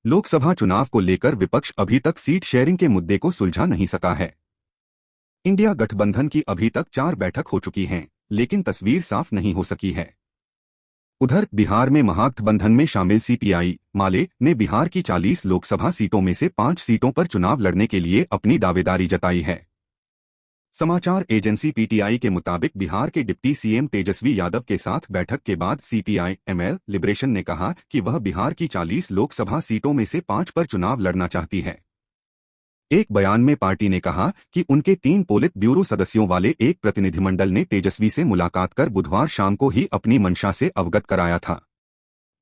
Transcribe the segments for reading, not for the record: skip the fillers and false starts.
लोकसभा चुनाव को लेकर विपक्ष अभी तक सीट शेयरिंग के मुद्दे को सुलझा नहीं सका है। इंडिया गठबंधन की अभी तक 4 बैठक हो चुकी हैं, लेकिन तस्वीर साफ नहीं हो सकी है। उधर बिहार में महागठबंधन में शामिल सीपीआई माले ने बिहार की 40 लोकसभा सीटों में से 5 सीटों पर चुनाव लड़ने के लिए अपनी दावेदारी जताई है। समाचार एजेंसी पीटीआई के मुताबिक बिहार के डिप्टी सीएम तेजस्वी यादव के साथ बैठक के बाद सीपीआई एमएल लिबरेशन ने कहा कि वह बिहार की 40 लोकसभा सीटों में से 5 पर चुनाव लड़ना चाहती है। एक बयान में पार्टी ने कहा कि उनके 3 पोलित ब्यूरो सदस्यों वाले एक प्रतिनिधिमंडल ने तेजस्वी से मुलाकात कर बुधवार शाम को ही अपनी मंशा से अवगत कराया था।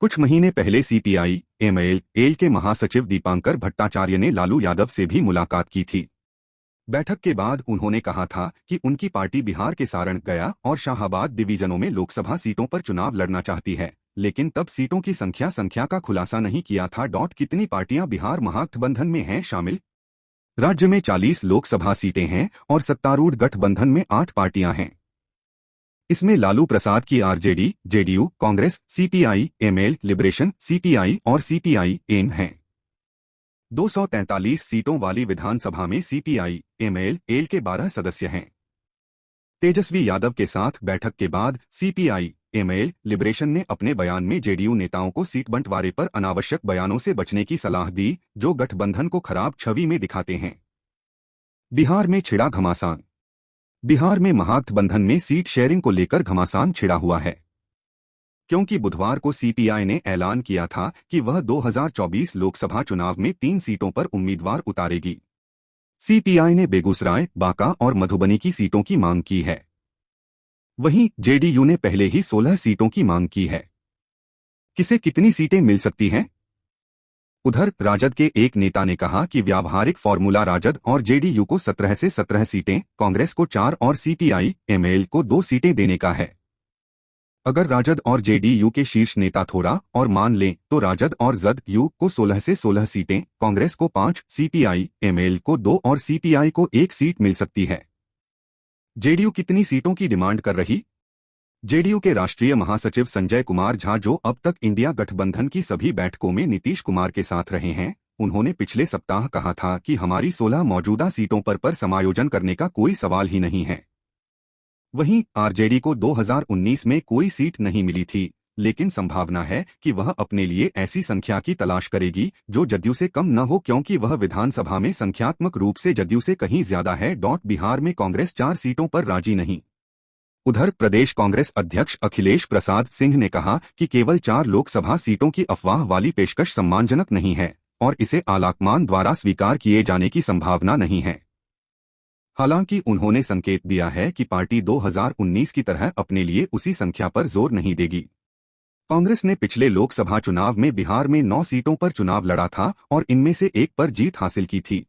कुछ महीने पहले सीपीआई एमएल के महासचिव दीपांकर भट्टाचार्य ने लालू यादव से भी मुलाकात की थी। बैठक के बाद उन्होंने कहा था कि उनकी पार्टी बिहार के सारण, गया और शाहाबाद डिवीजनों में लोकसभा सीटों पर चुनाव लड़ना चाहती है, लेकिन तब सीटों की संख्या का खुलासा नहीं किया था। कितनी पार्टियां बिहार महागठबंधन में हैं शामिल? राज्य में 40 लोकसभा सीटें हैं और सत्तारूढ़ गठबंधन में 8 पार्टियां हैं। इसमें लालू प्रसाद की RJD, JDU, Congress, CPI ML liberation, CPI और सीपीआई एम हैं। 243 सीटों वाली विधानसभा में सीपीआई एमएल के 12 सदस्य हैं। तेजस्वी यादव के साथ बैठक के बाद सीपीआई एमएल लिबरेशन ने अपने बयान में जेडीयू नेताओं को सीट बंटवारे पर अनावश्यक बयानों से बचने की सलाह दी, जो गठबंधन को खराब छवि में दिखाते हैं। बिहार में छिड़ा घमासान। बिहार में महागठबंधन में सीट शेयरिंग को लेकर घमासान छिड़ा हुआ है, क्योंकि बुधवार को सीपीआई ने ऐलान किया था कि वह 2024 लोकसभा चुनाव में 3 सीटों पर उम्मीदवार उतारेगी। सीपीआई ने बेगूसराय, बांका और मधुबनी की सीटों की मांग की है। वहीं जेडीयू ने पहले ही 16 सीटों की मांग की है। किसे कितनी सीटें मिल सकती हैं? उधर राजद के एक नेता ने कहा कि व्यावहारिक फॉर्मूला राजद और जेडीयू को 17 से 17 सीटें, कांग्रेस को 4 और सीपीआई एमएल को 2 सीटें देने का है। अगर राजद और जेडीयू के शीर्ष नेता थोड़ा और मान लें तो राजद और जदयू को 16 से 16 सीटें, कांग्रेस को 5, सीपीआई एमएल को 2 और सीपीआई को 1 सीट मिल सकती है। जेडीयू कितनी सीटों की डिमांड कर रही? जेडीयू के राष्ट्रीय महासचिव संजय कुमार झा, जो अब तक इंडिया गठबंधन की सभी बैठकों में नीतीश कुमार के साथ रहे हैं, उन्होंने पिछले सप्ताह कहा था कि हमारी 16 मौजूदा सीटों पर समायोजन करने का कोई सवाल ही नहीं है। वहीं आरजेडी को 2019 में कोई सीट नहीं मिली थी, लेकिन संभावना है कि वह अपने लिए ऐसी संख्या की तलाश करेगी जो जदयू से कम न हो, क्योंकि वह विधानसभा में संख्यात्मक रूप से जदयू से कहीं ज्यादा है। बिहार में कांग्रेस 4 सीटों पर राजी नहीं। उधर प्रदेश कांग्रेस अध्यक्ष अखिलेश प्रसाद सिंह ने कहा कि केवल 4 लोकसभा सीटों की अफवाह वाली पेशकश सम्मानजनक नहीं है और इसे आलाकमान द्वारा स्वीकार किए जाने की संभावना नहीं है। हालांकि उन्होंने संकेत दिया है कि पार्टी 2019 की तरह अपने लिए उसी संख्या पर जोर नहीं देगी। कांग्रेस ने पिछले लोकसभा चुनाव में बिहार में 9 सीटों पर चुनाव लड़ा था और इनमें से 1 पर जीत हासिल की थी।